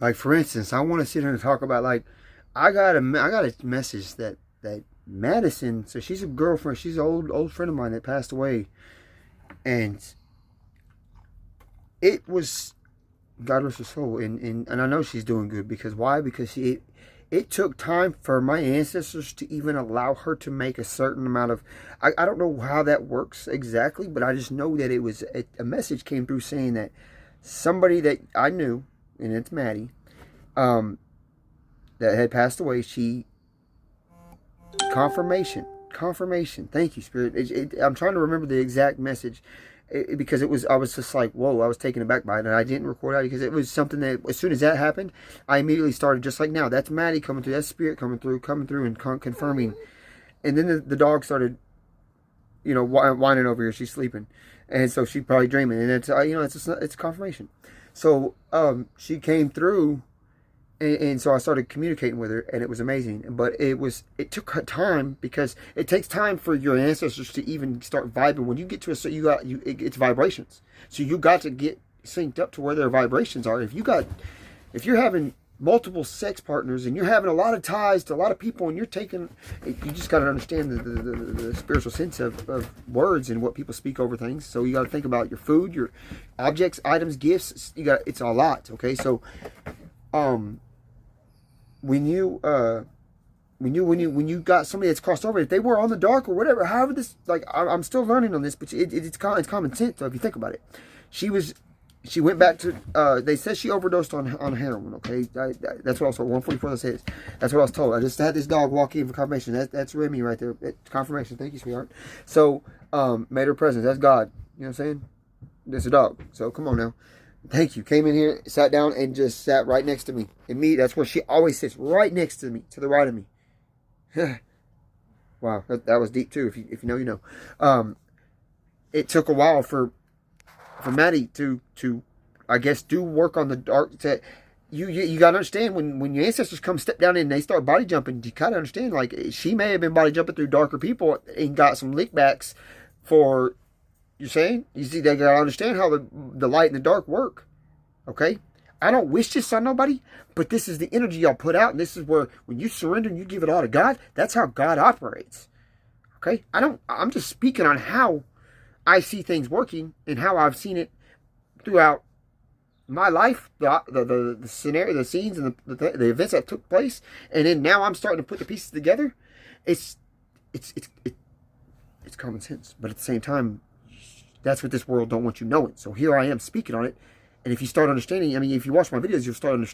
Like, for instance, I want to sit here and talk about, like, I got a message that Madison, so she's a girlfriend, she's an old friend of mine that passed away, and it was, God rest her soul, and I know she's doing good, because why? Because it took time for my ancestors to even allow her to make a certain amount of, I don't know how that works exactly, but I just know that it was, a message came through saying that somebody that I knew, and it's Maddie, that had passed away, she, confirmation, thank you, Spirit. I'm trying to remember the exact message, because I was just like, whoa, I was taken aback by it, and I didn't record it because it was something that, as soon as that happened, I immediately started, just like now, that's Maddie coming through, that's Spirit coming through and confirming. And then the dog started, whining over here. She's sleeping, and so she's probably dreaming, and it's it's confirmation. So she came through, and so I started communicating with her, and it was amazing. But it took time, because it takes time for your ancestors to even start vibing. When you get to it's vibrations. So you got to get synced up to where their vibrations are. If you're having multiple sex partners, and you're having a lot of ties to a lot of people, and you just got to understand the spiritual sense of words and what people speak over things. So you got to think about your food, your objects, items, gifts. It's a lot. Okay, so when you got somebody that's crossed over, if they were on the dark or whatever, however this, like, I'm still learning on this, but it's common sense. So if you think about it, she went back to, they said she overdosed on heroin. Okay, that's what I was told. 144. That says, that's what I was told. I just had this dog walk in for confirmation. That's Remy right there. Confirmation. Thank you, sweetheart. So made her presence. That's God. You know what I'm saying? It's a dog. So come on now. Thank you. Came in here, sat down, and just sat right next to me. And me, that's where she always sits, right next to me, to the right of me. Wow, that was deep too. If you know, you know. It took a while for Maddie to I guess do work on the dark. You gotta understand, when your ancestors come step down and they start body jumping, you gotta understand, like, she may have been body jumping through darker people and got some lickbacks for. You're saying? You see, they gotta understand how the light and the dark work. Okay? I don't wish this on nobody, but this is the energy y'all put out, and this is where, when you surrender and you give it all to God, that's how God operates. Okay? I'm just speaking on how I see things working and how I've seen it throughout my life, the scenario, the scenes, and the events that took place, and then now I'm starting to put the pieces together. It's common sense, but at the same time, that's what this world don't want you knowing. So here I am speaking on it. And if you start understanding, I mean, if you watch my videos, you'll start understanding.